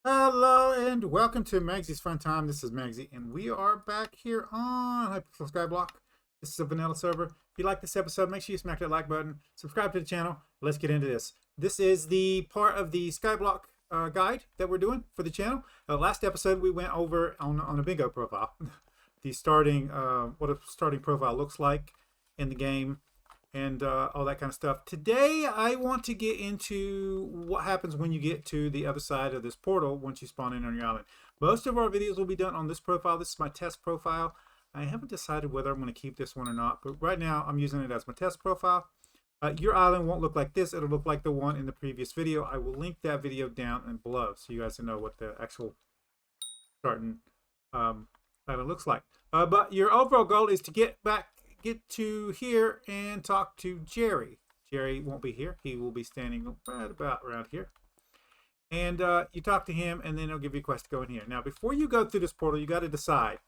Hello and welcome to Maggie's Fun Time. This is Magzie, and we are back here on Hypixel Skyblock. This is a vanilla server. If you like this episode, make sure you smack that like button, subscribe to the channel. Let's get into this. This is the part of the Skyblock guide that we're doing for the channel. Last episode, we went over on a bingo profile, the starting what a starting profile looks like in the game, and all that kind of stuff. Today, I want to get into what happens when you get to the other side of this portal once you spawn in on your island. Most of our videos will be done on this profile. This is my test profile. I haven't decided whether I'm going to keep this one or not, but right now I'm using it as my test profile. Your island won't look like this. It'll look like the one in the previous video. I will link that video down and below so you guys can know what the actual starting island looks like. But your overall goal is to get to here and talk to Jerry. Jerry won't be here. He will be standing right about around here. And you talk to him, and then he'll give you a quest to go in here. Now, before you go through this portal, you got to decide,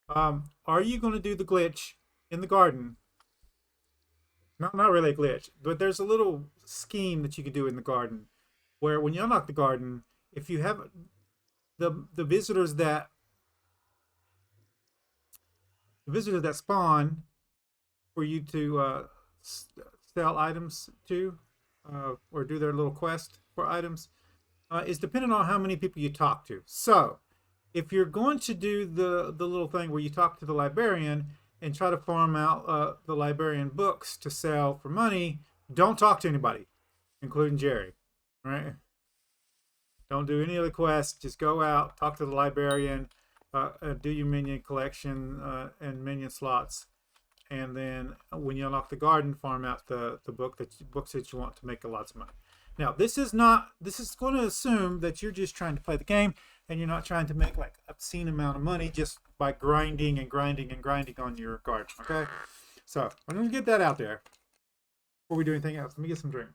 are you going to do the glitch in the garden? Not really a glitch, but there's a little scheme that you can do in the garden where when you unlock the garden, if you have the visitors that spawn for you to sell items to or do their little quest for items is dependent on how many people you talk to. So if you're going to do the little thing where you talk to the librarian and try to farm out the librarian books to sell for money, don't talk to anybody, including Jerry. All right? Don't do any of the quests. Just go out, talk to the librarian, do your minion collection and minion slots, and then when you unlock the garden, farm out the books that you want to make lots of money. Now, this is going to assume that you're just trying to play the game and you're not trying to make like obscene amount of money just by grinding and grinding and grinding on your garden. Okay, so I'm going to get that out there before we do anything else. Let me get some drink.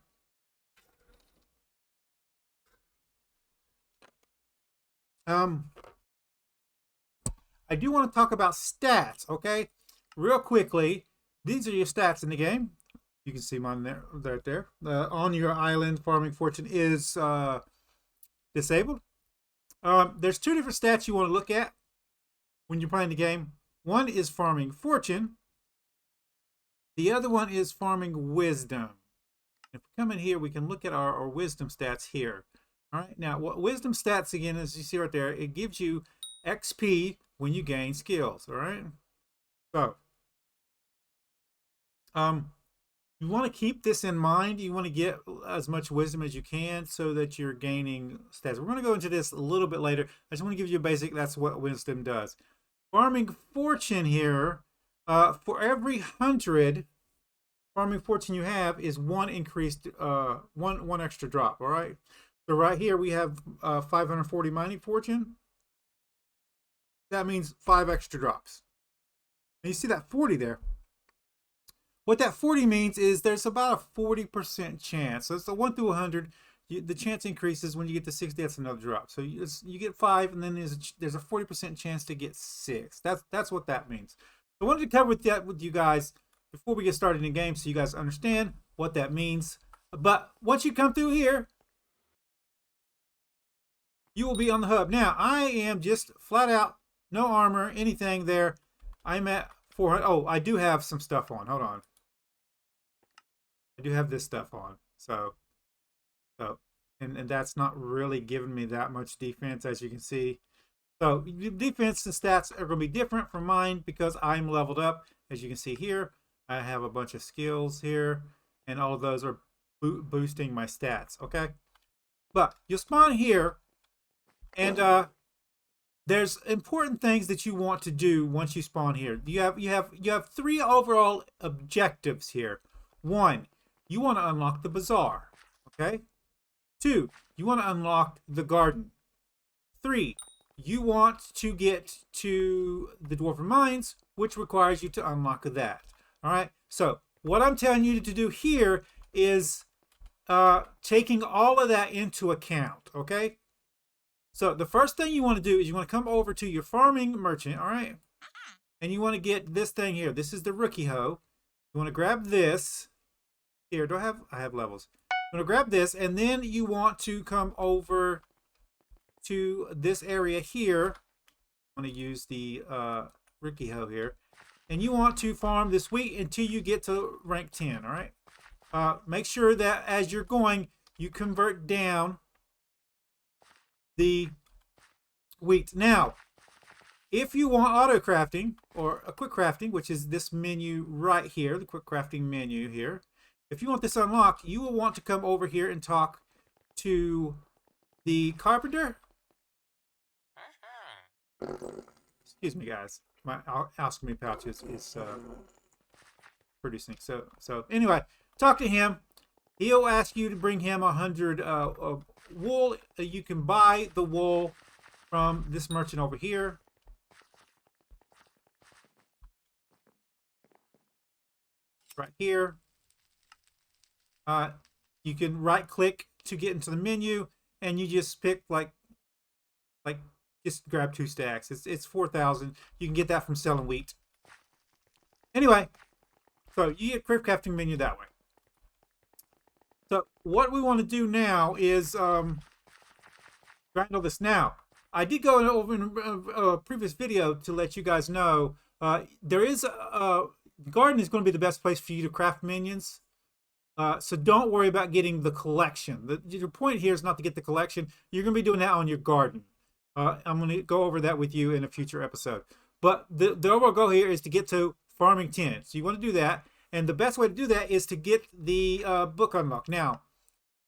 I do want to talk about stats, okay? Real quickly, these are your stats in the game. You can see mine there, right there. On your island, farming fortune is disabled. There's two different stats you want to look at when you're playing the game. One is farming fortune. The other one is farming wisdom. If we come in here, we can look at our wisdom stats here. All right, now what wisdom stats, again, as you see right there, it gives you XP when you gain skills. All right, so you want to keep this in mind. You want to get as much wisdom as you can so that you're gaining stats. We're going to go into this a little bit later. I just want to give you a basic. That's what wisdom does. Farming fortune here, for every 100 farming fortune you have is one increased, one extra drop. All right. So right here we have 540 mining fortune. That means 5 extra drops. And you see that 40 there. What that 40 means is there's about a 40% chance. So it's the 1 through 100. The chance increases when you get to 60. That's another drop. So you get 5, and then there's a 40% chance to get 6. That's what that means. So I wanted to cover that with you guys before we get started in the game, so you guys understand what that means. But once you come through here, you will be on the hub. Now I am just flat out no armor, anything there. I'm at 400. Oh, I do have some stuff on. Hold on. I do have this stuff on. So and that's not really giving me that much defense, as you can see. So defense and stats are going to be different from mine because I'm leveled up. As you can see here, I have a bunch of skills here, and all of those are boosting my stats. Okay, but you'll spawn here, and there's important things that you want to do once you spawn here. You have 3 overall objectives here. 1, you want to unlock the Bazaar. Okay. 2, you want to unlock the garden. 3, you want to get to the Dwarven mines, which requires you to unlock that. All right. So what I'm telling you to do here is taking all of that into account. Okay. So the first thing you want to do is you want to come over to your farming merchant, all right? And you want to get this thing here. This is the rookie hoe. You want to grab this. Here, I have levels. You want to grab this, and then you want to come over to this area here. I'm going to use the Ricky Ho here. And you want to farm this wheat until you get to rank 10, all right? Make sure that as you're going, you convert down the wheat. Now, if you want auto crafting or a quick crafting, which is this menu right here, the quick crafting menu here, if you want this unlocked, you will want to come over here and talk to the carpenter. Excuse me, guys. My alchemy pouch is producing. So anyway, talk to him. He'll ask you to bring him 100 wool. You can buy the wool from this merchant over here. Right here. You can right click to get into the menu, and you just pick like just grab 2 stacks. It's 4,000. You can get that from selling wheat. Anyway, so you get quick crafting menu that way. So what we want to do now is grind all this. Now, I did go over in a previous video to let you guys know there is the garden is going to be the best place for you to craft minions. So don't worry about getting the collection. Your point here is not to get the collection. You're going to be doing that on your garden. I'm going to go over that with you in a future episode. But the overall goal here is to get to farming 10. So you want to do that. And the best way to do that is to get the book unlocked. Now,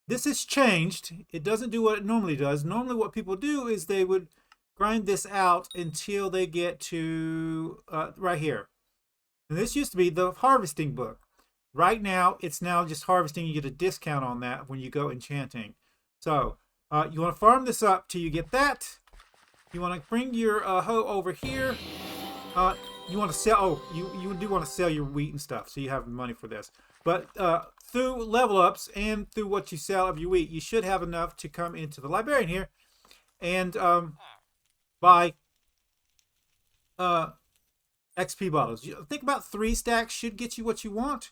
this has changed. It doesn't do what it normally does. Normally what people do is they would grind this out until they get to right here. And this used to be the harvesting book. Right now, it's now just harvesting. You get a discount on that when you go enchanting. So you want to farm this up till you get that. You want to bring your hoe over here. You want to sell. Oh, you do want to sell your wheat and stuff, so you have money for this. But through level ups and through what you sell of your wheat, you should have enough to come into the librarian here and buy XP bottles. Think about 3 stacks should get you what you want.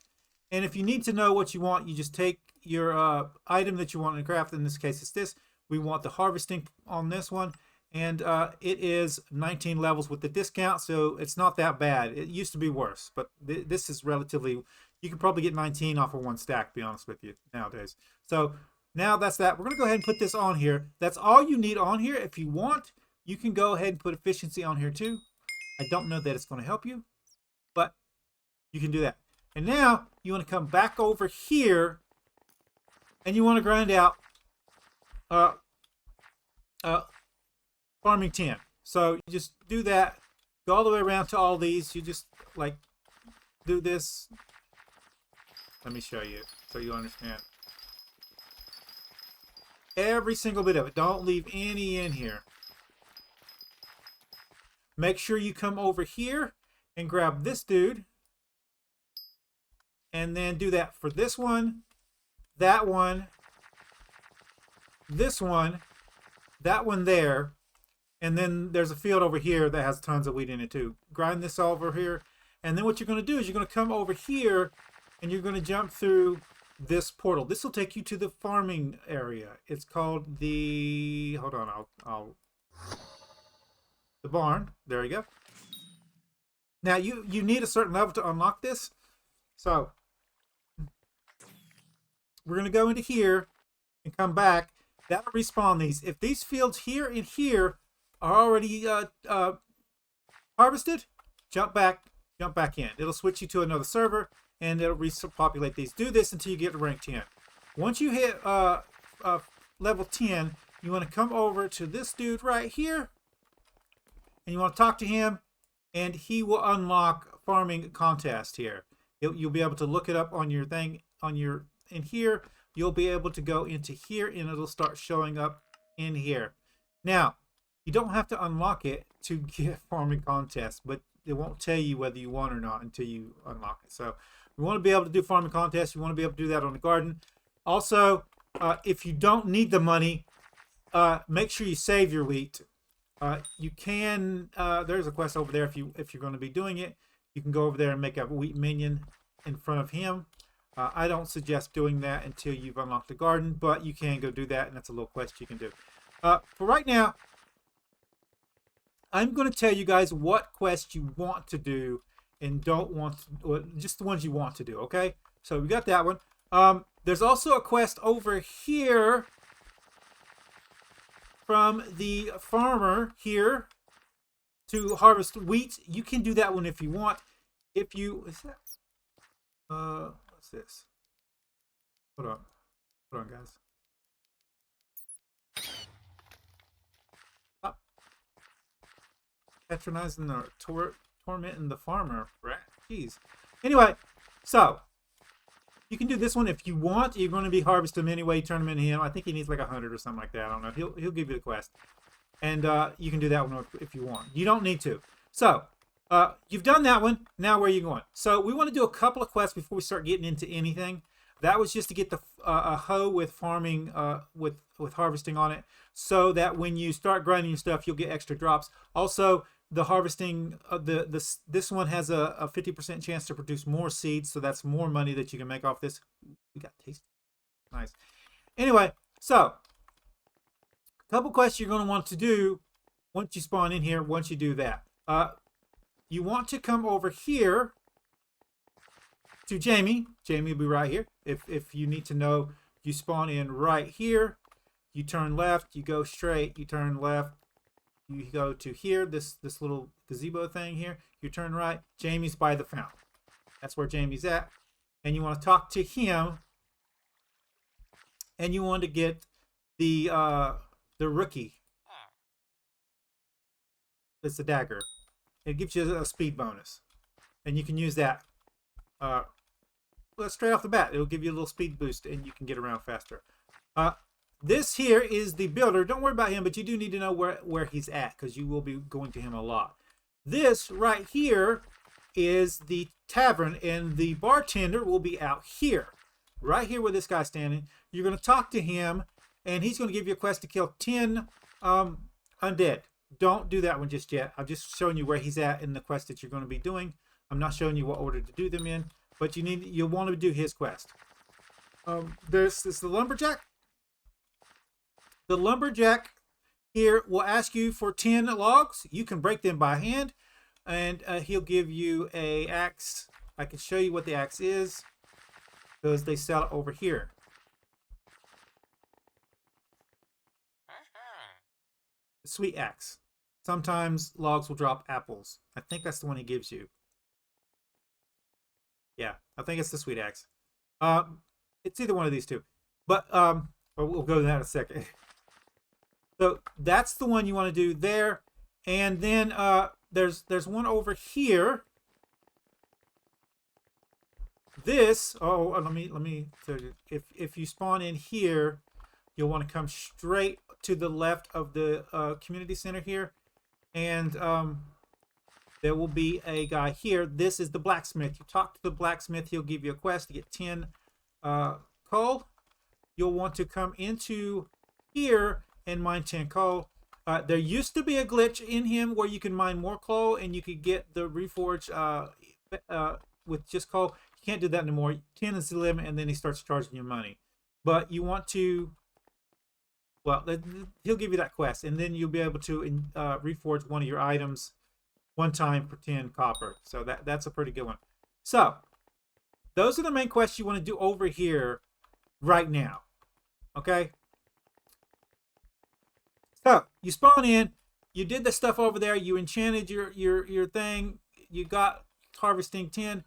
And if you need to know what you want, you just take your item that you want to craft. In this case, it's this. We want the harvesting on this one. And it is 19 levels with the discount, so it's not that bad. It used to be worse, but this is relatively... You can probably get 19 off of 1 stack, to be honest with you, nowadays. So now that's that. We're going to go ahead and put this on here. That's all you need on here. If you want, you can go ahead and put efficiency on here too. I don't know that it's going to help you, but you can do that. And now you want to come back over here and you want to grind out farming 10. So you just do that, go all the way around to all these. You just like do this. Let me show you so you understand. Every single bit of it. Don't leave any in here. Make sure you come over here and grab this dude. And then do that for this one, that one, this one, that one there. And then there's a field over here that has tons of wheat in it too. Grind this over here. And then what you're going to do is you're going to come over here and you're going to jump through this portal. This will take you to the farming area. It's called the... Hold on, the barn. There you go. Now, you need a certain level to unlock this. So, we're going to go into here and come back. That'll respawn these. If these fields here and here are already harvested, jump back in. It'll switch you to another server and it'll repopulate these. Do this until you get to rank 10. Once you hit level 10, you want to come over to this dude right here and you want to talk to him, and he will unlock farming contest here. You'll be able to look it up on your thing in here. You'll be able to go into here and it'll start showing up in here. Now, you don't have to unlock it to get farming contest, but it won't tell you whether you want or not until you unlock it. So we want to be able to do farming contests. You want to be able to do that on the garden. Also, if you don't need the money, make sure you save your wheat. You can, there's a quest over there if you're going to be doing it. You can go over there and make a wheat minion in front of him. I don't suggest doing that until you've unlocked the garden, but you can go do that, and that's a little quest you can do. For right now, I'm going to tell you guys what quests you want to do and don't want to, or just the ones you want to do, okay? So we got that one. There's also a quest over here from the farmer here to harvest wheat. You can do that one if you want. If you, is that, what's this? Hold on, guys. Patronizing the tormenting the farmer, right? Jeez. Anyway, so you can do this one if you want. You're going to be harvesting him anyway. Turn him into him. I think he needs like 100 or something like that. I don't know. He'll give you the quest, and you can do that one if you want. You don't need to. So you've done that one. Now where are you going? So we want to do a couple of quests before we start getting into anything. That was just to get the a hoe with farming with harvesting on it, so that when you start grinding your stuff, you'll get extra drops. Also, the harvesting this one has a 50% chance to produce more seeds, so that's more money that you can make off this. We got tasty, nice. Anyway, so a couple quests you're going to want to do once you spawn in here. Once you do that, you want to come over here to Jamie. Jamie will be right here. If you need to know, you spawn in right here. You turn left. You go straight. You turn left. You go to here. This little gazebo thing here. You turn right. Jamie's by the fountain. That's where Jamie's at. And you want to talk to him. And you want to get the rookie. It's the dagger. It gives you a speed bonus, and you can use that. Well, straight off the bat, it'll give you a little speed boost, and you can get around faster. This here is the builder. Don't worry about him, but you do need to know where he's at, because you will be going to him a lot. This right here is the tavern, and the bartender will be out here. Right here where this guy's standing. You're going to talk to him, and he's going to give you a quest to kill 10 undead. Don't do that one just yet. I'm just showing you where he's at in the quest that you're going to be doing. I'm not showing you what order to do them in, but you'll want to do his quest. There's the lumberjack. The lumberjack here will ask you for 10 logs. You can break them by hand, and he'll give you a axe. I can show you what the axe is, because they sell it over here. The sweet axe. Sometimes logs will drop apples. I think that's the one he gives you. Yeah, I think it's the sweet axe. It's either one of these two, but we'll go to that in a second. So that's the one you want to do there, and then there's one over here. This let me tell you, if you spawn in here, you'll want to come straight to the left of the community center here, and there will be a guy here. This is the blacksmith. You talk to the blacksmith. He'll give you a quest to get 10 coal. You'll want to come into here and mine 10 coal. There used to be a glitch in him where you can mine more coal and you could get the reforge with just coal. You can't do that anymore. 10 is the limit, and then he starts charging you money. But you want to, well, he'll give you that quest, and then you'll be able to reforge one of your items one time for 10 copper. So that's a pretty good one. So those are the main quests you want to do over here right now. Okay? So you spawn in, you did the stuff over there, you enchanted your thing, you got harvesting 10.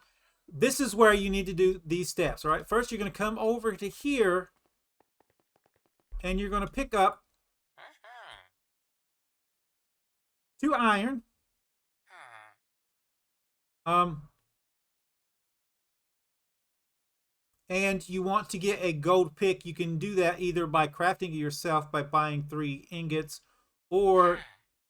This is where you need to do these steps. All right? First, you're going to come over to here, and you're going to pick up 2 iron. And you want to get a gold pick. You can do that either by crafting it yourself by buying 3 ingots, or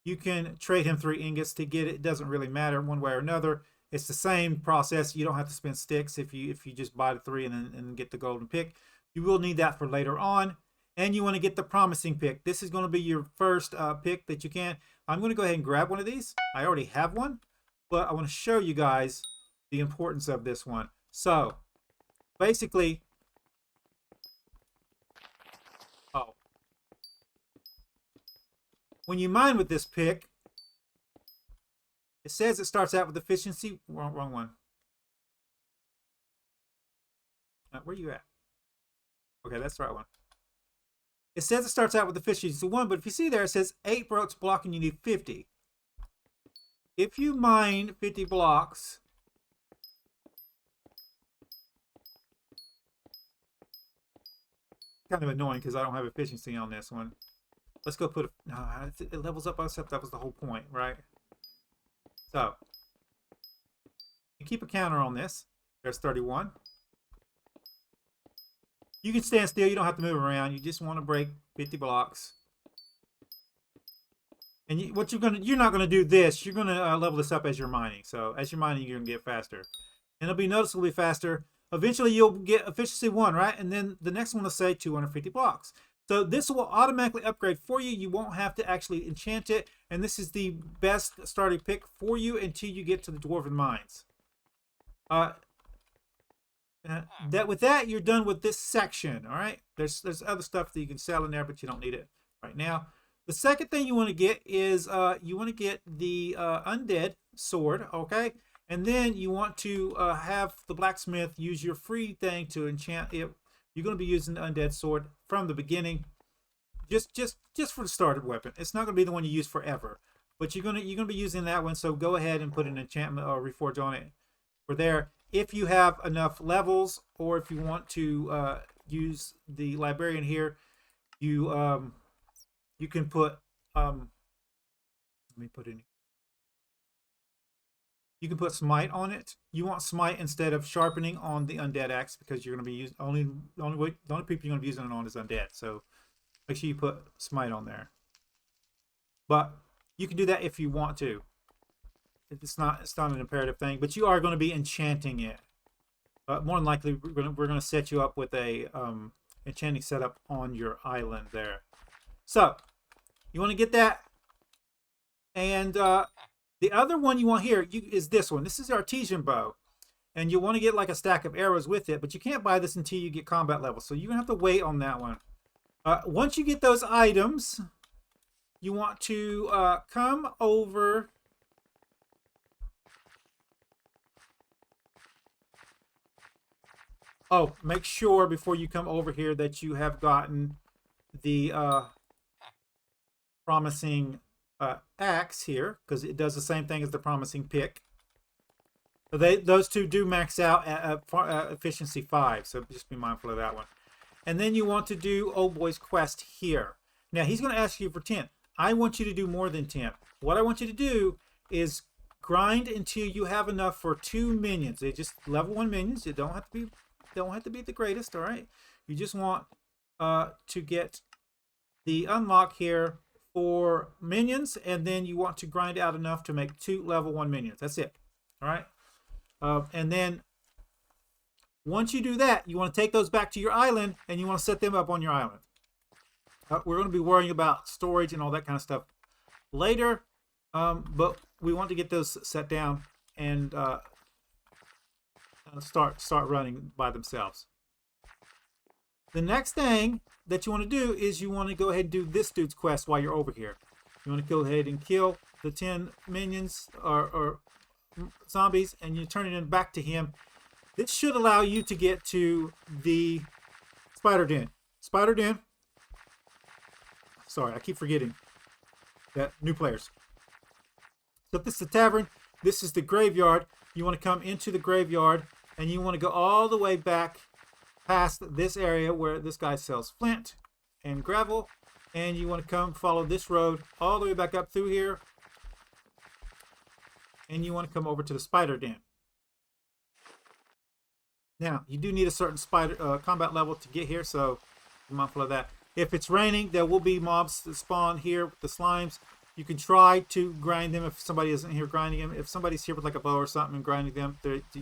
you can trade him 3 ingots to get it. It doesn't really matter one way or another. It's the same process. You don't have to spend sticks if you just buy the 3 and get the golden pick. You will need that for later on. And you want to get the promising pick. This is going to be your first pick that you can. I'm going to go ahead and grab one of these. I already have one, but I want to show you guys the importance of this one. So basically, when you mine with this pick, it says it starts out with efficiency. Wrong one. Where you at? Okay, that's the right one. It says it starts out with efficiency 1, but if you see there, it says 8 blocks block and you need 50. If you mine 50 blocks, kind of annoying because I don't have efficiency on this one. Let's go put a, no, it levels up by itself. That was the whole point, right? So you keep a counter on this. There's 31. You can stand still. You don't have to move around. You just want to break 50 blocks. And you're not gonna do this. You're gonna level this up as you're mining. So as you're mining, you're gonna get faster, and it'll be noticeably faster. Eventually, you'll get efficiency 1, right? And then the next one will say 250 blocks. So this will automatically upgrade for you. You won't have to actually enchant it, and this is the best starting pick for you until you get to the Dwarven mines. With that, you're done with this section. All right. There's other stuff that you can sell in there, but you don't need it right now. The second thing you want to get is you want to get the undead sword. Okay. And then you want to have the blacksmith use your free thing to enchant it. You're going to be using the undead sword from the beginning, just for the started weapon. It's not going to be the one you use forever, but you're going to be using that one. So go ahead and put an enchantment or reforge on it for there. If you have enough levels, or if you want to use the librarian here, you can put let me put in. You can put smite on it. You want smite instead of sharpening on the undead axe because you're going to be using the only people you're going to be using it on is undead. So make sure you put smite on there. But you can do that if you want to. It's not an imperative thing, but you are going to be enchanting it. More than likely, we're going to set you up with a enchanting setup on your island there. So you want to get that, and the other one you want here is this one. This is the artesian bow, and you want to get like a stack of arrows with it, but you can't buy this until you get combat level. So you're going to have to wait on that one. Once you get those items, you want to come over. Oh, make sure before you come over here that you have gotten the promising axe here, because it does the same thing as the promising pick. Those two do max out at efficiency 5, so just be mindful of that one. And then you want to do Old Boy's quest here. Now, he's going to ask you for 10. I want you to do more than 10. What I want you to do is grind until you have enough for 2 minions. They just level 1 minions. You don't have to be the greatest, all right? You just want to get the unlock here for minions, and then you want to grind out enough to make 2 level 1 minions. That's it, all right? And then once you do that, you want to take those back to your island, and you want to set them up on your island. We're going to be worrying about storage and all that kind of stuff later, but we want to get those set down and start running by themselves. The next thing that you want to do is you want to go ahead and do this dude's quest while you're over here. You want to go ahead and kill the 10 minions or zombies, and you turn it in back to him. This should allow you to get to the spider den. Spider den. Sorry, I keep forgetting that new players. So if this is the tavern, this is the graveyard. You want to come into the graveyard, and you want to go all the way back past this area where this guy sells flint and gravel, and you want to come follow this road all the way back up through here, and you want to come over to the spider den. Now, you do need a certain combat level to get here, so be mindful of that. If it's raining, there will be mobs that spawn here with the slimes. You can try to grind them if somebody isn't here grinding them. If somebody's here with like a bow or something and grinding them,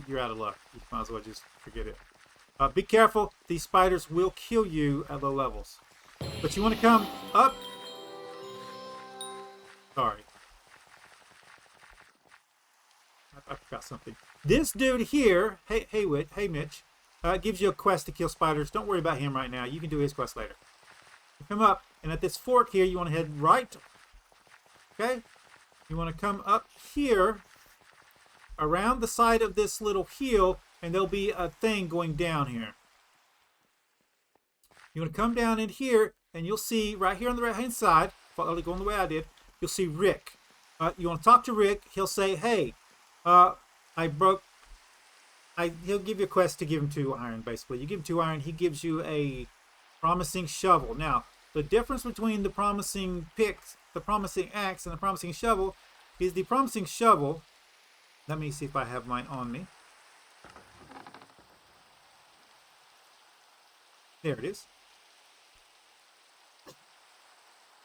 you're out of luck. You might as well just forget it. Be careful. These spiders will kill you at low levels. But you want to come up. Sorry. I forgot something. This dude here, hey Mitch, gives you a quest to kill spiders. Don't worry about him right now. You can do his quest later. You come up, and at this fork here, you want to head right Okay? You want to come up here around the side of this little hill, and there'll be a thing going down here. You want to come down in here, and you'll see right here on the right-hand side, going the way I did, you'll see Rick. You want to talk to Rick. He'll say, hey, he'll give you a quest to give him 2 iron, basically. You give him 2 iron, he gives you a promising shovel. Now, the difference between the promising picks, the promising axe, and the promising shovel is the promising shovel. Let me see if I have mine on me. There it is.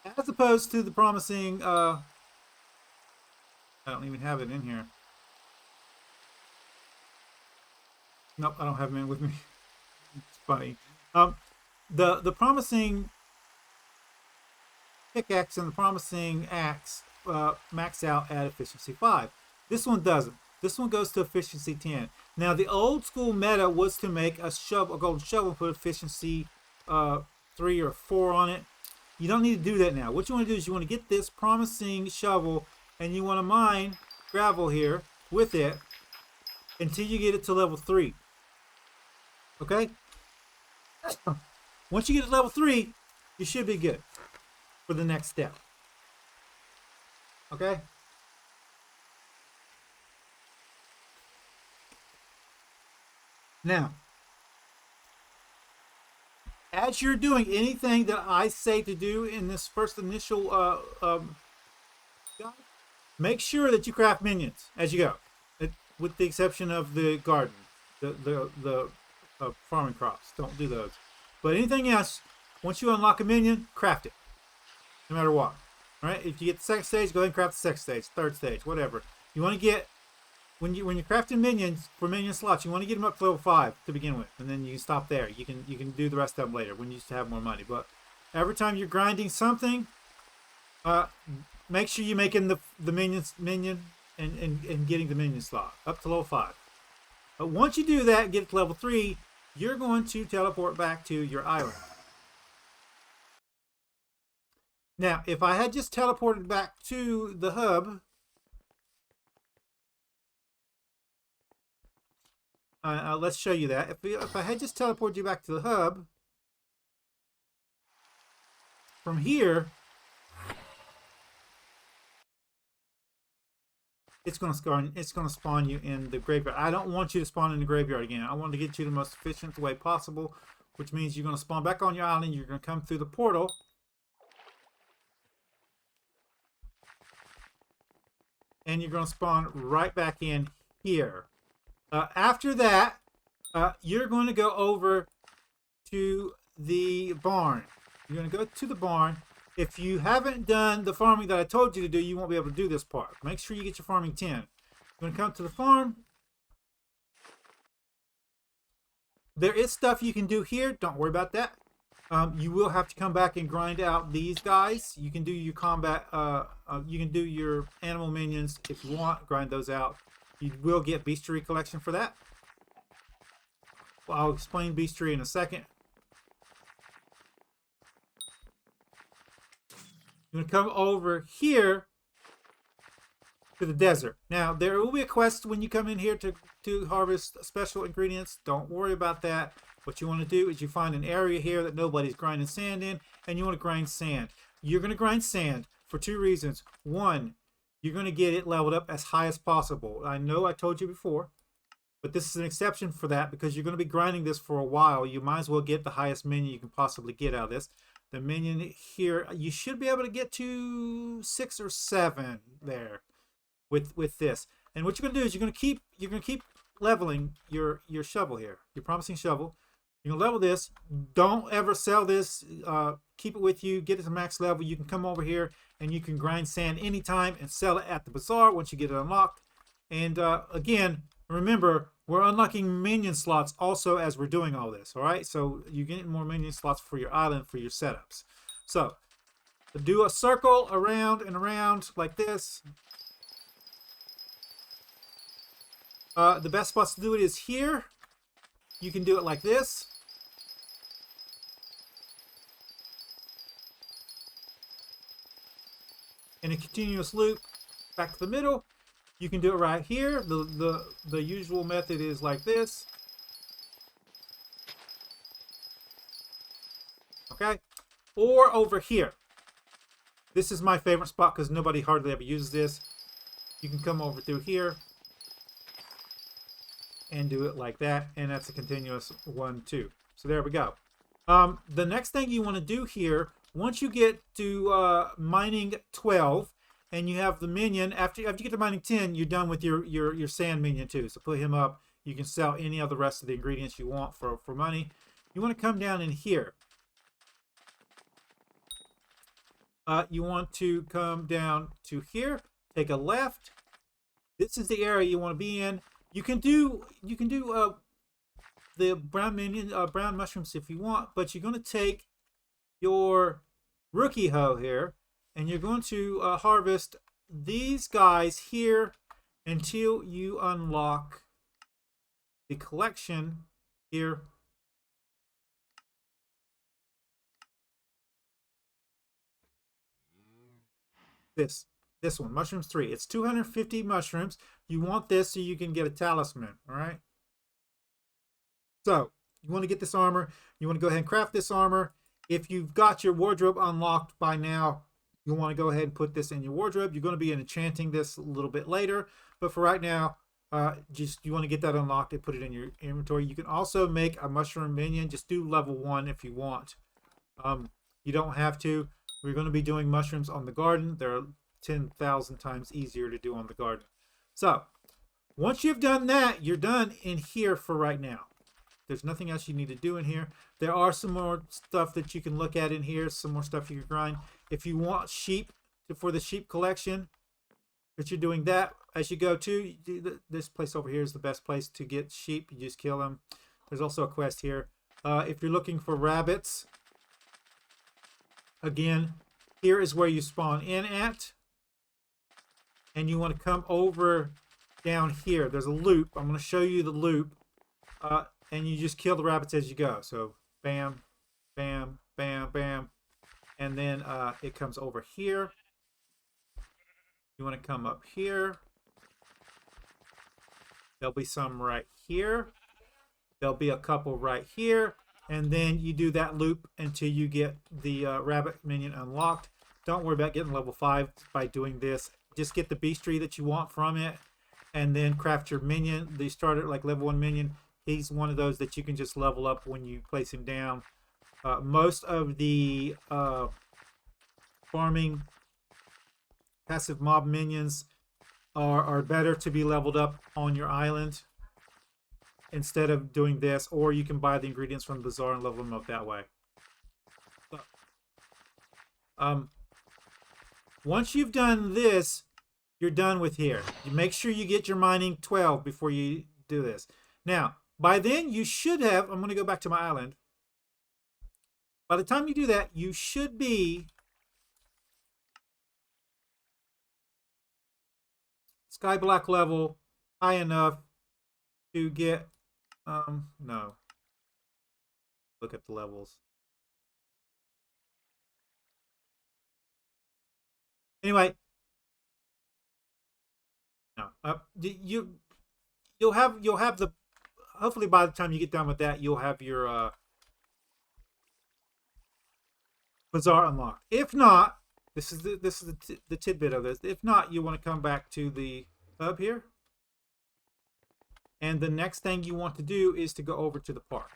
As opposed to the promising, I don't even have it in here. Nope, I don't have them in with me. It's funny. The promising pickaxe and the promising axe max out at efficiency 5. This one doesn't. This one goes to efficiency 10. Now, the old school meta was to make a golden shovel and put efficiency 3 or 4 on it. You don't need to do that now. What you want to do is you want to get this promising shovel and you want to mine gravel here with it until you get it to level 3. Okay? Once you get to level 3, you should be good for the next step. Okay? Now, as you're doing anything that I say to do in this first initial make sure that you craft minions as you go, with the exception of the garden, the farming crops. Don't do those. But anything else, once you unlock a minion, craft it, no matter what. All right? If you get the second stage, go ahead and craft the second stage, third stage, whatever. You want to get when you're crafting minions for minion slots, you want to get them up to level 5 to begin with, and then you can stop there. You can do the rest of them later when you used to have more money. But every time you're grinding something, make sure you're making the minion and getting the minion slot up to level 5. But once you do that and get to level 3, you're going to teleport back to your island. Now, if I had just teleported back to the hub, let's show you that. If I had just teleported you back to the hub, from here, it's going to spawn you in the graveyard. I don't want you to spawn in the graveyard again. I want to get you the most efficient way possible, which means you're going to spawn back on your island. You're going to come through the portal. And you're going to spawn right back in here. After that, you're going to go over to the barn. You're going to go to the barn. If you haven't done the farming that I told you to do, you won't be able to do this part. Make sure you get your farming 10. You're going to come to the farm. There is stuff you can do here. Don't worry about that. You will have to come back and grind out these guys. You can do your combat. You can do your animal minions if you want. Grind those out. You will get bestiary collection for that. Well, I'll explain bestiary in a second. You're going to come over here to the desert. Now, there will be a quest when you come in here to harvest special ingredients. Don't worry about that. What you want to do is you find an area here that nobody's grinding sand in, and you want to grind sand. You're going to grind sand for 2 reasons. One, you're going to get it leveled up as high as possible. I know I told you before, but this is an exception for that because you're going to be grinding this for a while. You might as well get the highest minion you can possibly get out of this. The minion here, you should be able to get to 6 or 7 there with this. And what you're going to do is you're going to keep leveling your shovel here, your promising shovel. You're going to level this. Don't ever sell this. Keep it with you. Get it to max level. You can come over here and you can grind sand anytime and sell it at the bazaar once you get it unlocked. And again, remember, we're unlocking minion slots also as we're doing all this. All right, so you get more minion slots for your island for your setups. So do a circle around and around like this. The best spots to do it is here. You can do it like this. in a continuous loop back to the middle. You can do it right here. The usual method is like this. Okay? Or over here. This is my favorite spot because nobody hardly ever uses this. You can come over through here and do it like that, and that's a continuous 1, 2. So there we go. The next thing you want to do here, once you get to mining 12, and you have the minion, after you get to mining 10, you're done with your sand minion too. So put him up. You can sell any of the rest of the ingredients you want for money. You want to come down in here. You want to come down to here, take a left. This is the area you want to be in. You can do the brown minion, brown mushrooms if you want, but you're going to take your rookie hoe here, and you're going to harvest these guys here until you unlock the collection here. This one, mushrooms 3. It's 250 mushrooms. You want this so you can get a talisman, all right? So, you want to get this armor. You want to go ahead and craft this armor. If you've got your wardrobe unlocked by now, you'll want to go ahead and put this in your wardrobe. You're going to be enchanting this a little bit later, but for right now, you want to get that unlocked and put it in your inventory. You can also make a mushroom minion. Just do level 1 if you want. You don't have to. We're going to be doing mushrooms on the garden. They're 10,000 times easier to do on the garden. So, once you've done that, you're done in here for right now. There's nothing else you need to do in here. There are some more stuff that you can look at in here, some more stuff you can grind. If you want sheep for the sheep collection, but you're doing that as you go to, this place over here is the best place to get sheep. You just kill them. There's also a quest here. If you're looking for rabbits, again, here is where you spawn in at. And you want to come over down here. There's a loop. I'm going to show you the loop. And you just kill the rabbits as you go. So, bam, bam, bam, bam. And then it comes over here. You want to come up here. There'll be some right here. There'll be a couple right here. And then you do that loop until you get the rabbit minion unlocked. Don't worry about getting level 5 by doing this. Just get the beast tree that you want from it, and then craft your minion. They started like level 1 minion. He's one of those that you can just level up when you place him down. Most of the farming passive mob minions are better to be leveled up on your island instead of doing this, or you can buy the ingredients from the Bazaar and level them up that way. Once you've done this, you're done with here. You make sure you get your mining 12 before you do this. Now, by then you should have, I'm going to go back to my island. By the time you do that, you should be Skyblock level high enough to get, no. Look at the levels. Anyway, no, you'll have the, hopefully by the time you get done with that, you'll have your Bazaar unlocked. If not, this is the tidbit of this. If not, you want to come back to the hub here, and the next thing you want to do is to go over to the park.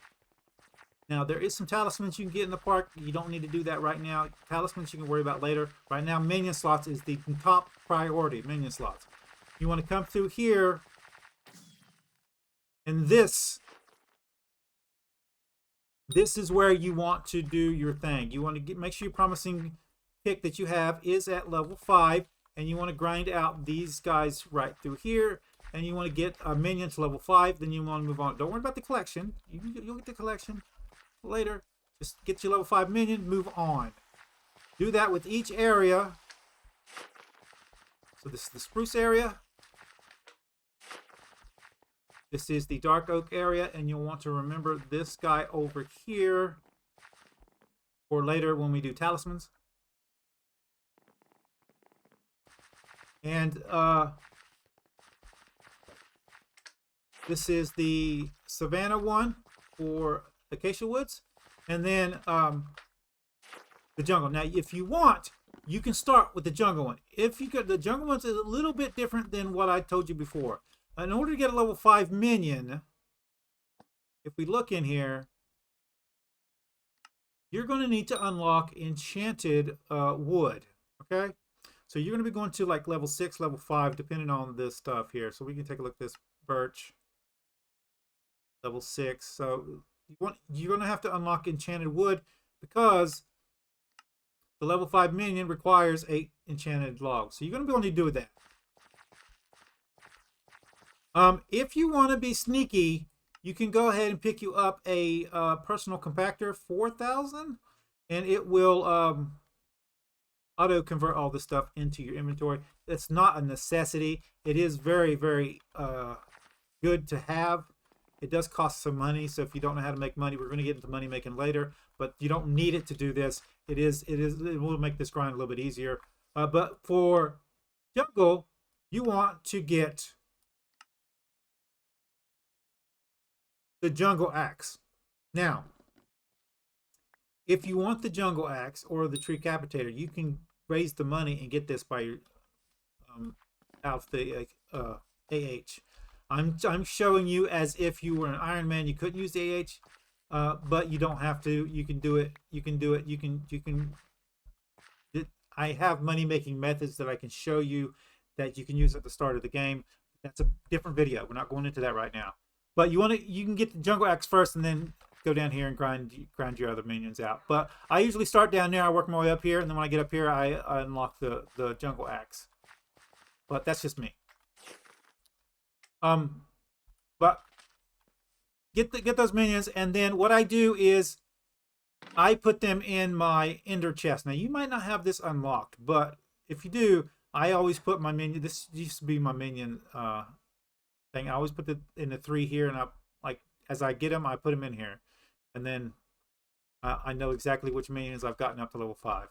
Now, there is some talismans you can get in the park. You don't need to do that right now. Talismans you can worry about later. Right now, minion slots is the top priority, minion slots. You want to come through here, and this is where you want to do your thing. You want to make sure your promising pick that you have is at level 5, and you want to grind out these guys right through here, and you want to get a minion to level 5, then you want to move on. Don't worry about the collection. You'll get the collection later. Just get your level 5 minion, move on. Do that with each area. So this is the spruce area. This is the dark oak area, and you'll want to remember this guy over here for later when we do talismans. And this is the Savannah one for Acacia Woods. And then the jungle. Now, if you want, you can start with the jungle one. If you could, the jungle one's a little bit different than what I told you before. In order to get a level 5 minion, if we look in here, you're going to need to unlock enchanted wood. Okay? So you're going to be going to like level 6, level 5, depending on this stuff here. So we can take a look at this birch. Level 6. So you're going to have to unlock enchanted wood because the level 5 minion requires 8 enchanted logs. So you're going to be able to do that. If you want to be sneaky, you can go ahead and pick you up a personal compactor 4000, and it will auto convert all this stuff into your inventory. It's not a necessity. It is very, very good to have. It does cost some money, so if you don't know how to make money, we're going to get into money making later, but you don't need it to do this. It will make this grind a little bit easier. But for jungle, you want to get the jungle axe. Now, if you want the jungle axe or the tree capitator, you can raise the money and get this by your out of the AH. I'm showing you as if you were an Iron Man. You couldn't use the AH, but you don't have to. You can do it. You can do it. You can. I have money making methods that I can show you that you can use at the start of the game. That's a different video. We're not going into that right now. But you can get the jungle axe first, and then go down here and grind your other minions out. But I usually start down there. I work my way up here, and then when I get up here, I unlock the jungle axe. But that's just me. But get those minions, and then what I do is I put them in my ender chest. Now you might not have this unlocked, but if you do, I always put my minion. This used to be my minion thing. I always put it in the 3 here, and as I get them, I put them in here, and then I know exactly which minions I've gotten up to level 5.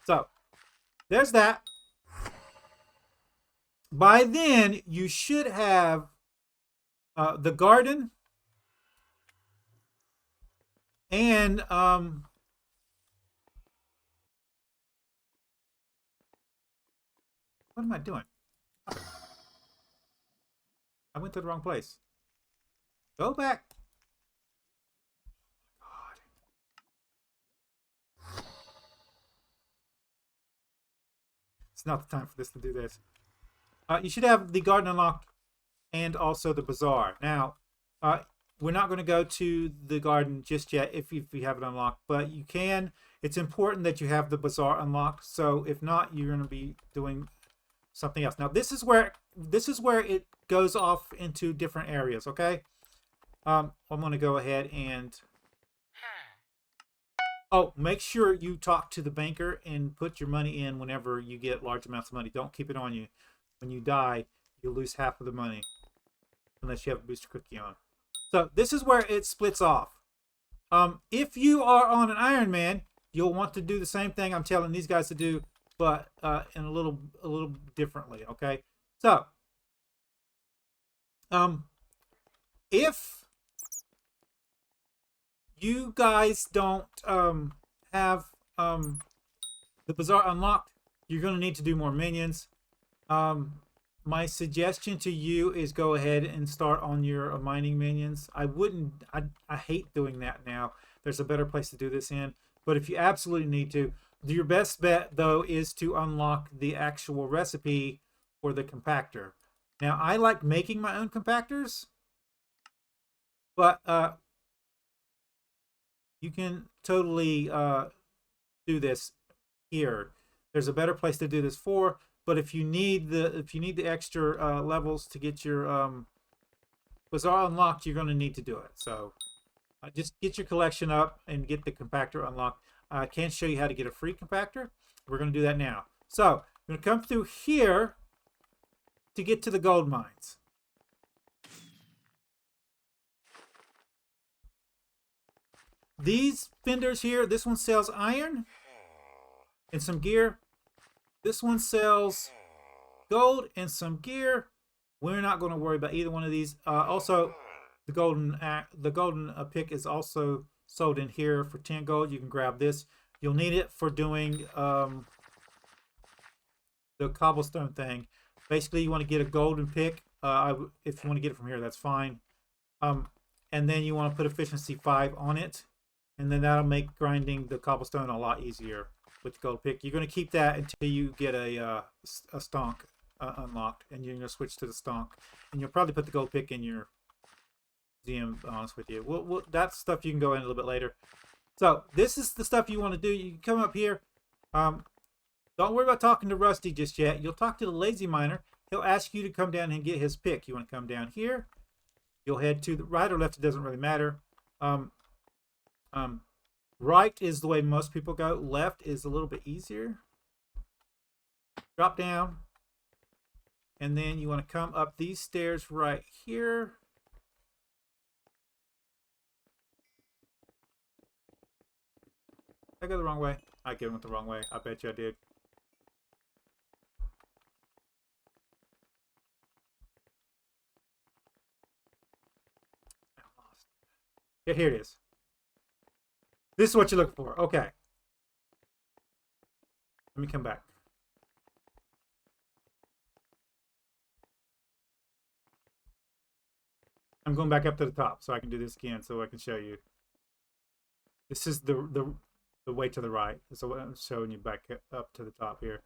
So there's that. By then, you should have the garden and what am I doing? I went to the wrong place. Go back. God. It's not the time for this to do this. You should have the garden unlocked and also the bazaar. Now, we're not going to go to the garden just yet if you have it unlocked, but you can. It's important that you have the bazaar unlocked. So if not, you're going to be doing something else. Now, this is where it goes off into different areas. Okay. I'm going to go ahead and make sure you talk to the banker and put your money in whenever you get large amounts of money. Don't keep it on you. When you die, you'll lose half of the money unless you have a booster cookie on. So this is where it splits off. If you are on an Iron Man, you'll want to do the same thing I'm telling these guys to do, but in a little differently. Okay. So if you guys don't have the bazaar unlocked, you're going to need to do more minions. My suggestion to you is go ahead and start on your mining minions. I hate doing that now. There's a better place to do this in. But if you absolutely need to, your best bet, though, is to unlock the actual recipe for the compactor. Now, I like making my own compactors, but you can totally do this here. There's a better place to do this for. But if you need the extra levels to get your bazaar unlocked, you're going to need to do it. So just get your collection up and get the compactor unlocked. I can show you how to get a free compactor. We're going to do that now. So I'm going to come through here to get to the gold mines. These vendors here, this one sells iron and some gear. This one sells gold and some gear. We're not going to worry about either one of these. Also, the golden pick is also sold in here for 10 gold. You can grab this. You'll need it for doing the cobblestone thing. Basically, you want to get a golden pick. If you want to get it from here, that's fine. And then you want to put efficiency 5 on it, and then that'll make grinding the cobblestone a lot easier with the gold pick. You're going to keep that until you get a stonk unlocked, and you're going to switch to the stonk. And you'll probably put the gold pick in your museum, to be honest with you. That's stuff you can go in a little bit later. So this is the stuff you want to do. You can come up here. Don't worry about talking to Rusty just yet. You'll talk to the lazy miner. He'll ask you to come down and get his pick. You want to come down here. You'll head to the right or left. It doesn't really matter. Right is the way most people go. Left is a little bit easier. Drop down. And then you want to come up these stairs right here. Did I go the wrong way? I went the wrong way. I bet you I did. Yeah, here it is. This is what you're looking for. Okay. Let me come back. I'm going back up to the top so I can do this again so I can show you. This is the way to the right. So I'm showing you back up to the top here.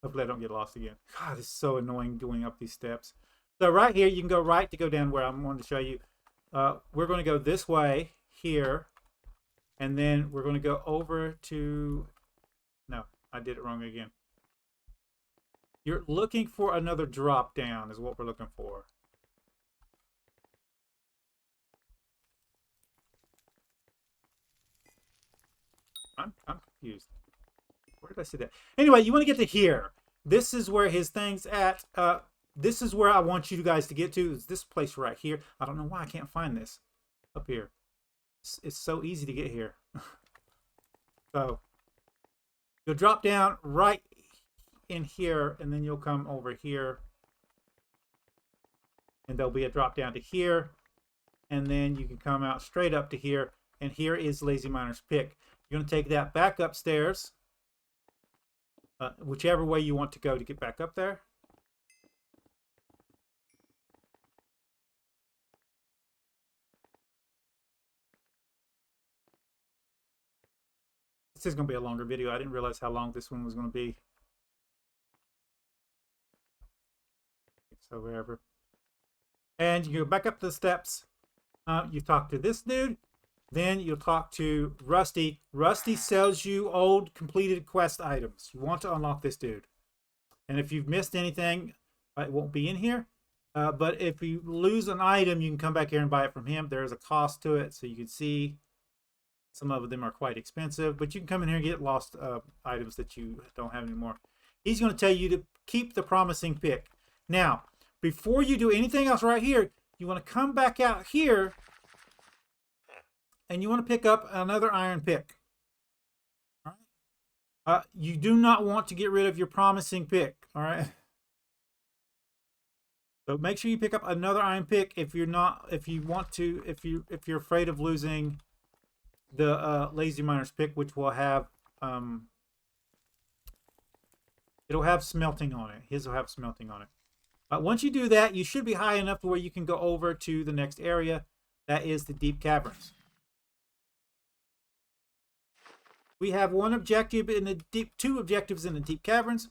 Hopefully I don't get lost again. God, it's so annoying going up these steps. So right here, you can go right to go down where I'm wanting to show you. We're going to go this way here. And then we're going to go over to... No, I did it wrong again. You're looking for another drop down is what we're looking for. I'm confused. Where did I see that? Anyway, you want to get to here. This is where his thing's at. This is where I want you guys to get to. Is this place right here. I don't know why I can't find this. Up here. It's so easy to get here. So, you'll drop down right in here, and then you'll come over here. And there'll be a drop down to here. And then you can come out straight up to here. And here is Lazy Miner's pick. You're going to take that back upstairs. Whichever way you want to go to get back up there. This is going to be a longer video. I didn't realize how long this one was going to be. So wherever. And you go back up the steps. You talk to this dude. Then you'll talk to Rusty. Rusty sells you old completed quest items. You want to unlock this dude. And if you've missed anything, it won't be in here. But if you lose an item, you can come back here and buy it from him. There is a cost to it, so you can see some of them are quite expensive. But you can come in here and get lost items that you don't have anymore. He's going to tell you to keep the promising pick. Now, before you do anything else right here, you want to come back out here. And you want to pick up another iron pick. All right. You do not want to get rid of your promising pick. All right. So make sure you pick up another iron pick if you're afraid of losing the Lazy Miner's pick, which will have it'll have smelting on it. His will have smelting on it. Once you do that, you should be high enough to where you can go over to the next area. That is the deep caverns. We have one objective in the two objectives in the deep caverns.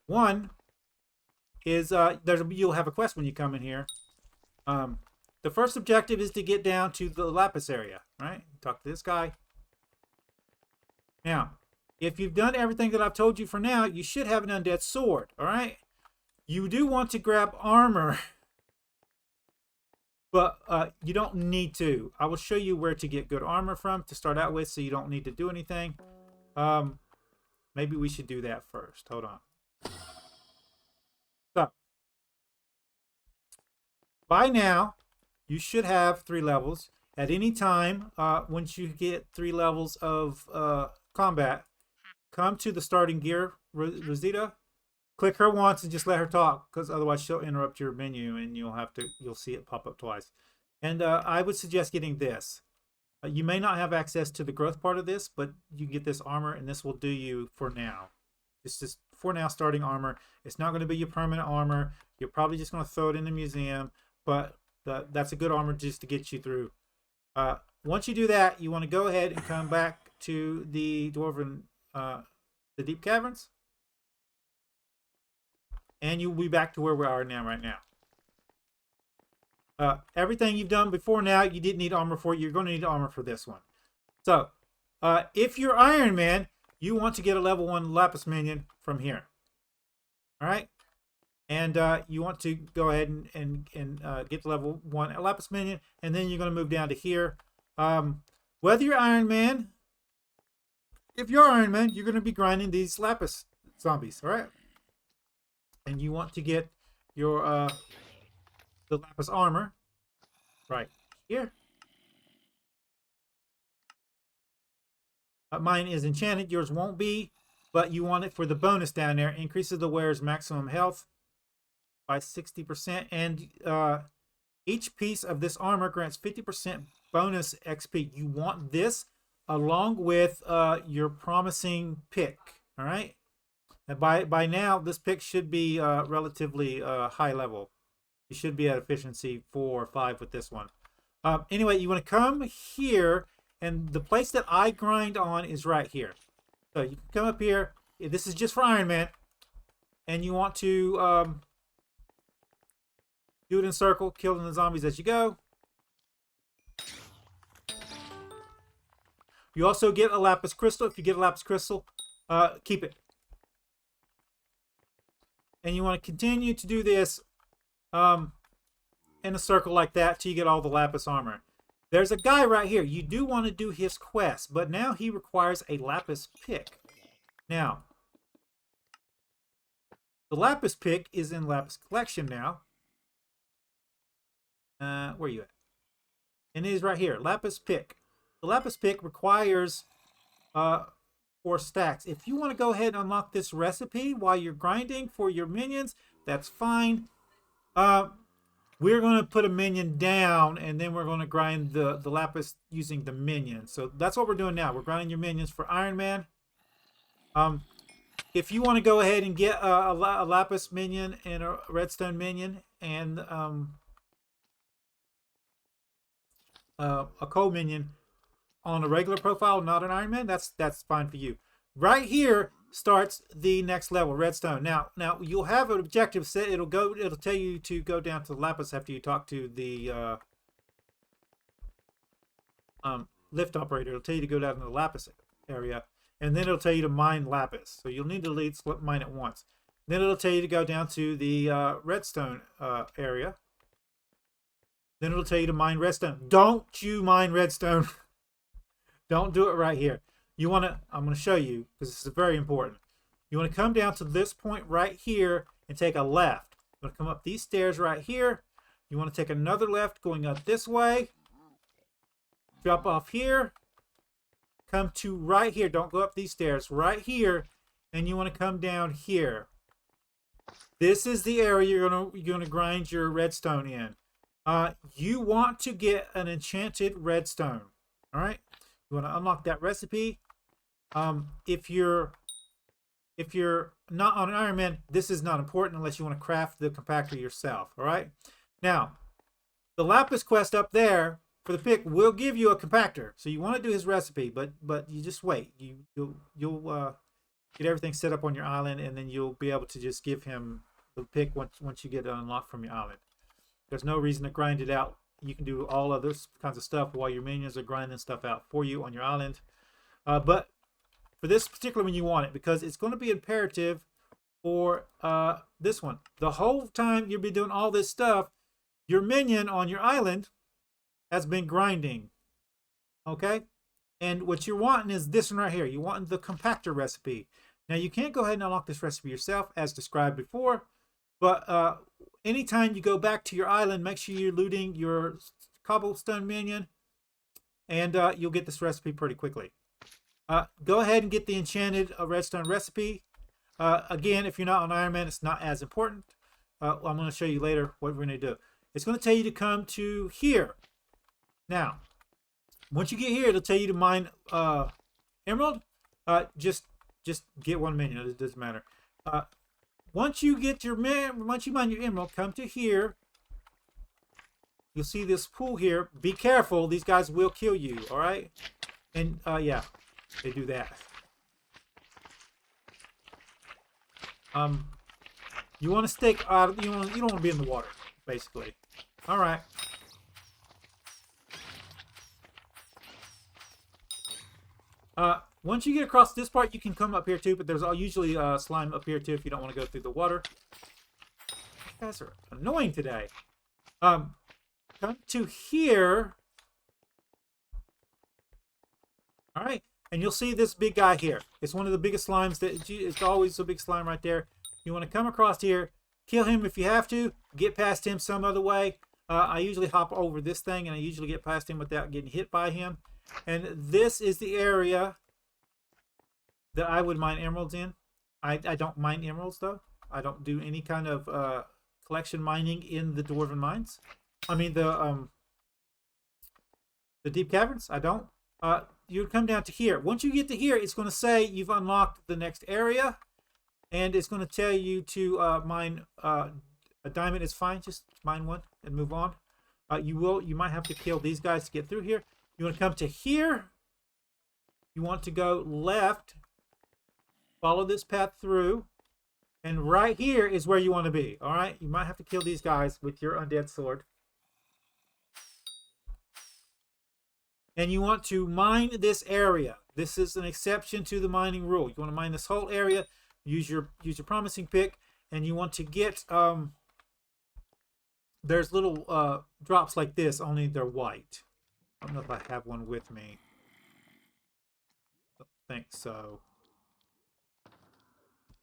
One is you'll have a quest when you come in here. The first objective is to get down to the lapis area, right? Talk to this guy. Now, if you've done everything that I've told you for now, you should have an undead sword, all right? You do want to grab armor, but you don't need to. I will show you where to get good armor from to start out with, so you don't need to do anything. Maybe we should do that first. Hold on. So, by now, you should have 3 levels. At any time, once you get 3 levels of combat, come to the starting gear, Rosita. Click her once and just let her talk, because otherwise she'll interrupt your menu and you'll see it pop up twice. And I would suggest getting this. You may not have access to the growth part of this, but you can get this armor, and this will do you for now. Just for now, starting armor. It's not going to be your permanent armor. You're probably just going to throw it in the museum, but that's a good armor just to get you through. Once you do that, you want to go ahead and come back to the Dwarven, the Deep Caverns, and you'll be back to where we are now, right now. Everything you've done before now, you didn't need armor for. You're going to need armor for this one. So, if you're Iron Man, you want to get a level 1 Lapis minion from here. All right? And you want to go ahead and get the level 1 Lapis minion, and then you're going to move down to here. Whether you're Iron Man, if you're Iron Man, you're going to be grinding these Lapis zombies, all right? And you want to get your the Lapis armor right here. Mine is enchanted. Yours won't be, but you want it for the bonus down there. Increases the wearer's maximum health by 60%, and each piece of this armor grants 50% bonus XP. You want this along with your promising pick. All right, and by now this pick should be relatively high level. You should be at efficiency 4 or 5 with this one. Anyway, you want to come here, and the place that I grind on is right here. So you can come up here. This is just for Iron Man, and you want to do it in a circle, killing the zombies as you go. You also get a lapis crystal. If you get a lapis crystal, keep it. And you want to continue to do this in a circle like that till you get all the lapis armor. There's a guy right here. You do want to do his quest, but now he requires a lapis pick. Now, the lapis pick is in lapis collection now. Where are you at? And it is right here, lapis pick. The lapis pick requires 4 stacks. If you want to go ahead and unlock this recipe while you're grinding for your minions, that's fine. We're going to put a minion down, and then we're going to grind the lapis using the minion. So that's what we're doing now. We're grinding your minions for Iron Man. If you want to go ahead and get a lapis minion and a redstone minion and a coal minion on a regular profile, not an Iron Man, that's fine for you. Right here starts the next level, redstone. Now you'll have an objective set. It'll tell you to go down to the lapis after you talk to the lift operator. It'll tell you to go down to the lapis area, and then it'll tell you to mine lapis. So you'll need to at least mine it once. Then it'll tell you to go down to the redstone area. Then it'll tell you to mine redstone. Don't you mine redstone. Don't do it right here. You want to, I'm going to show you because this is very important. You want to come down to this point right here and take a left. You want to come up these stairs right here. You want to take another left going up this way. Drop off here. Come to right here. Don't go up these stairs. Right here. And you want to come down here. This is the area you're going to grind your redstone in. You want to get an enchanted redstone. All right. You want to unlock that recipe. If you're not on an Iron Man, this is not important unless you want to craft the compactor yourself. All right. Now, the lapis quest up there for the pick will give you a compactor. So you want to do his recipe, but you just wait. You'll get everything set up on your island, and then you'll be able to just give him the pick once you get it unlocked from your island. There's no reason to grind it out. You can do all other kinds of stuff while your minions are grinding stuff out for you on your island. But for this particular one, you want it because it's going to be imperative for this one. The whole time you'll be doing all this stuff, your minion on your island has been grinding. Okay? And what you're wanting is this one right here. You want the compactor recipe. Now, you can't go ahead and unlock this recipe yourself as described before. But anytime you go back to your island, make sure you're looting your cobblestone minion, and you'll get this recipe pretty quickly. Go ahead and get the enchanted redstone recipe. Again, if you're not on Iron Man, it's not as important. I'm going to show you later what we're going to do. It's going to tell you to come to here. Now, once you get here, it'll tell you to mine emerald. Just get one minion. It doesn't matter. Once you mine your emerald, come to here. You'll see this pool here. Be careful; these guys will kill you. All right, and yeah, they do that. You want to stick out. You don't want to be in the water, basically. All right. Once you get across this part, you can come up here too, but there's usually slime up here too if you don't want to go through the water. You guys are annoying today. Come to here. All right, and you'll see this big guy here. It's one of the biggest slimes. It's always a big slime right there. You want to come across here, kill him if you have to, get past him some other way. I usually hop over this thing, and I usually get past him without getting hit by him. And this is the area that I would mine emeralds in. I don't mine emeralds, though. I don't do any kind of collection mining in the Dwarven mines. I mean, the deep caverns, I don't. You would come down to here. Once you get to here, it's going to say you've unlocked the next area. And it's going to tell you to mine a diamond. Is fine. Just mine one and move on. You might have to kill these guys to get through here. You want to come to here. You want to go left. Follow this path through. And right here is where you want to be. All right? You might have to kill these guys with your undead sword. And you want to mine this area. This is an exception to the mining rule. You want to mine this whole area. Use your promising pick. And you want to get... there's little drops like this, only they're white. I don't know if I have one with me. I don't think so.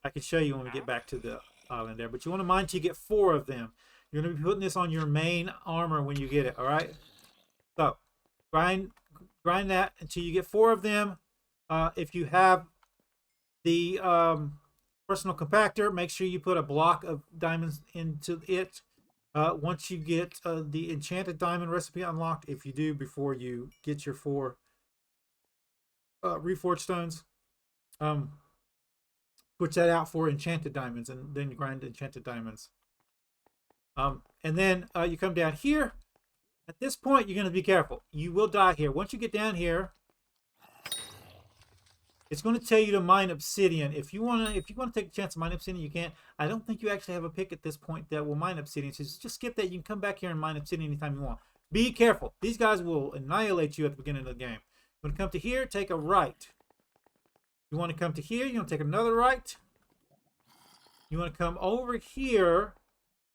I can show you when we get back to the island there. But you want to mine till you get 4 of them. You're going to be putting this on your main armor when you get it, all right? So, grind that until you get 4 of them. If you have the personal compactor, make sure you put a block of diamonds into it. Once you get the enchanted diamond recipe unlocked, if you do before you get your 4 reforged stones, put that out for enchanted diamonds, and then you grind enchanted diamonds. And then you come down here. At this point, you're going to be careful. You will die here. Once you get down here, it's going to tell you to mine obsidian. If you want to take a chance to mine obsidian, you can. I don't think you actually have a pick at this point that will mine obsidian. So just skip that. You can come back here and mine obsidian anytime you want. Be careful. These guys will annihilate you at the beginning of the game. You want to come to here, take a right. You want to come to here, you want to take another right. You want to come over here,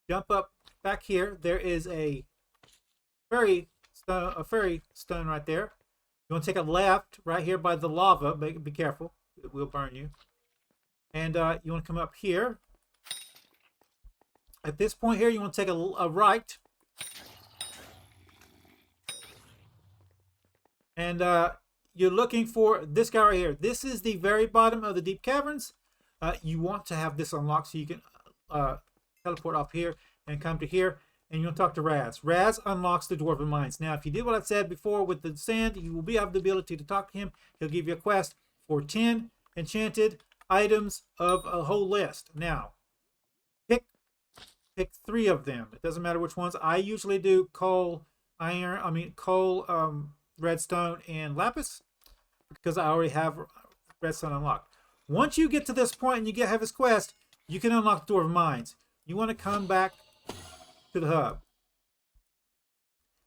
jump up back here. There is a fairy stone right there. You want to take a left right here by the lava. Be careful. It will burn you. And you want to come up here. At this point here, you want to take a right. And you're looking for this guy right here. This is the very bottom of the deep caverns. You want to have this unlocked so you can teleport off here and come to here. And you want to talk to Raz. Raz unlocks the Dwarven mines. Now, if you did what I said before with the sand, you will have the ability to talk to him. He'll give you a quest for 10 enchanted items of a whole list. Now, pick 3 of them. It doesn't matter which ones. I usually do coal, redstone, and lapis because I already have redstone unlocked. Once you get to this point and you have his quest, you can unlock the Dwarven mines. You want to come back to the hub.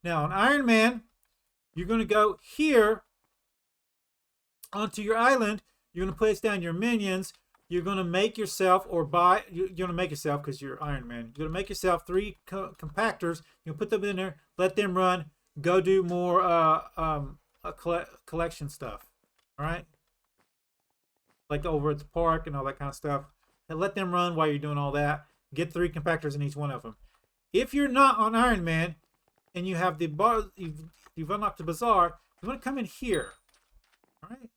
Now, on Iron Man, you're going to go here onto your island. You're going to place down your minions. You're going to make yourself, or buy, you're going to make yourself because you're Iron Man. You're going to make yourself 3 compactors. You'll put them in there, let them run, go do more collection stuff. All right? Like over at the park and all that kind of stuff. And let them run while you're doing all that. Get 3 compactors in each one of them. If you're not on Iron Man and you have the bar, you've unlocked the Bazaar, you want to come in here. All right?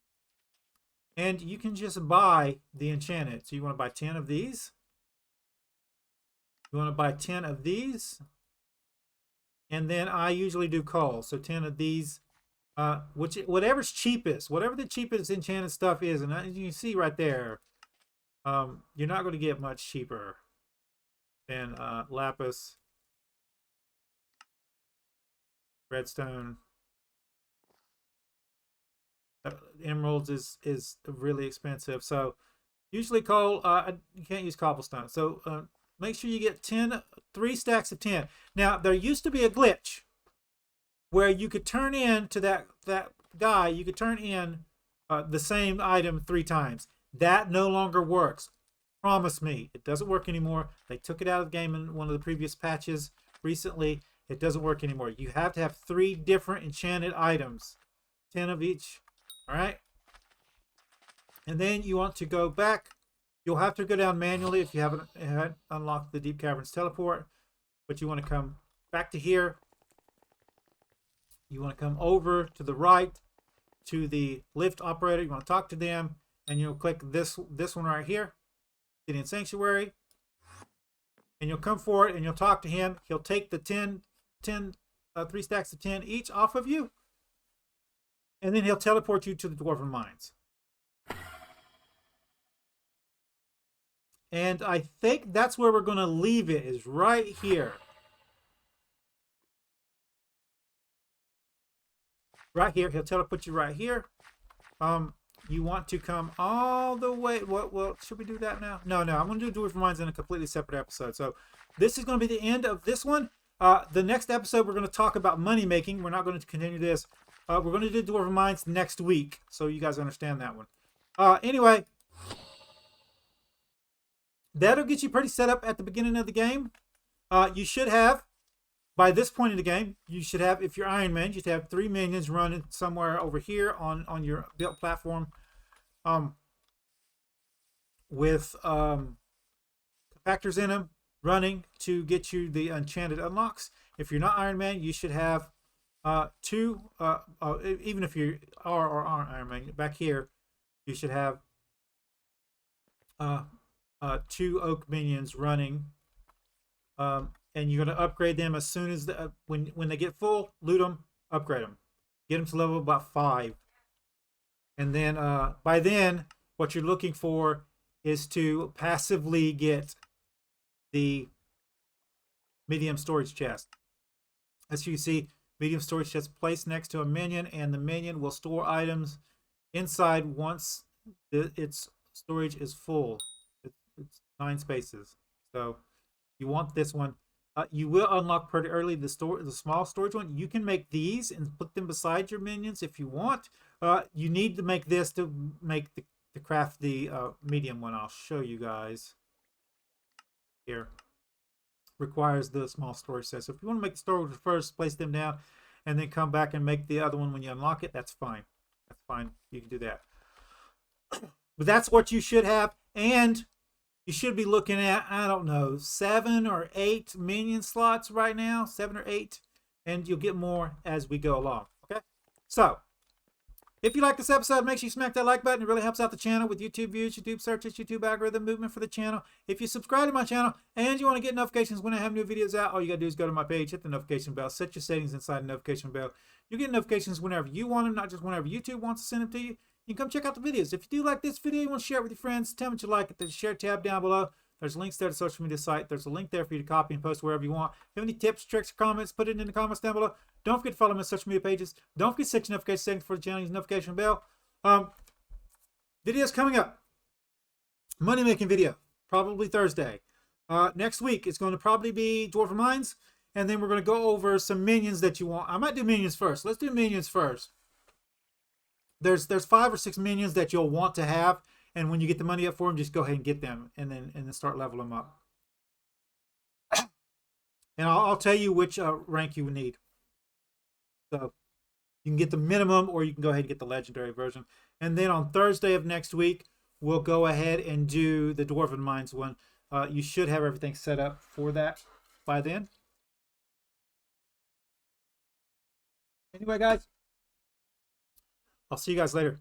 And you can just buy the enchanted. So you want to buy 10 of these. You want to buy 10 of these. And then I usually do coal. So 10 of these. Whatever's cheapest. Whatever the cheapest enchanted stuff is. And as you can see right there, you're not going to get much cheaper than lapis, redstone. Emeralds is really expensive. So usually coal, you can't use cobblestone. So make sure you get 3 stacks of 10. Now, there used to be a glitch where you could turn in to that guy, you could turn in the same item 3 times. That no longer works. Promise me, it doesn't work anymore. They took it out of the game in one of the previous patches recently. It doesn't work anymore. You have to have 3 different enchanted items, 10 of each. All right. And then you want to go back. You'll have to go down manually if you haven't unlocked the Deep Caverns teleport. But you want to come back to here. You want to come over to the right to the lift operator. You want to talk to them. And you'll click this one right here. Gideon Sanctuary. And you'll come for it and you'll talk to him. He'll take the 3 stacks of 10 each off of you. And then he'll teleport you to the Dwarven Mines. And I think that's where we're going to leave it, is right here. Right here. He'll teleport you right here. You want to come all the way. Well, should we do that now? No. I'm going to do Dwarven Mines in a completely separate episode. So this is going to be the end of this one. The next episode, we're going to talk about money making. We're not going to continue this. We're going to do Dwarven Mines next week, so you guys understand that one. Anyway, that'll get you pretty set up at the beginning of the game. You should have, by this point in the game, you should have, if you're Iron Man, you should have 3 minions running somewhere over here on your built platform, with compactors in them running to get you the enchanted unlocks. If you're not Iron Man, you should have 2, even if you are or aren't Iron Man, back here, you should have 2 oak minions running, and you're going to upgrade them as soon as when they get full. Loot them, upgrade them, get them to level about 5, and then by then, what you're looking for is to passively get the medium storage chest. As you see, medium storage chest placed next to a minion, and the minion will store items inside once its storage is full. It's 9 spaces. So you want this one. You will unlock pretty early the small storage one. You can make these and put them beside your minions if you want. You need to make this to make to craft the medium one. I'll show you guys here. Requires the small storage set. So if you want to make the storage first, place them down, and then come back and make the other one when you unlock it. That's fine. That's fine. You can do that. But that's what you should have. And you should be looking at, I don't know, 7 or 8 minion slots right now. 7 or 8. And you'll get more as we go along. Okay? So, if you like this episode, make sure you smack that like button. It really helps out the channel with YouTube views, YouTube searches, YouTube algorithm movement for the channel. If you subscribe to my channel and you want to get notifications when I have new videos out, all you got to do is go to my page, hit the notification bell, set your settings inside the notification bell. You get notifications whenever you want them, not just whenever YouTube wants to send them to you. You can come check out the videos. If you do like this video, you want to share it with your friends, tell me what you like it. There's a share tab down below. There's links there to the social media site. There's a link there for you to copy and post wherever you want. If you have any tips, tricks, or comments, put it in the comments down below. Don't forget to follow my social media pages. Don't forget to set your notification settings for the channel. Use the notification bell. Videos coming up. Money making video. Probably Thursday. Next week, it's going to probably be Dwarven Mines. And then we're going to go over some minions that you want. I might do minions first. Let's do minions first. There's 5 or 6 minions that you'll want to have, and when you get the money up for them, just go ahead and get them, and then start leveling them up. And I'll tell you which rank you would need. So you can get the minimum, or you can go ahead and get the legendary version. And then on Thursday of next week, we'll go ahead and do the Dwarven Mines one. You should have everything set up for that by then. Anyway, guys, I'll see you guys later.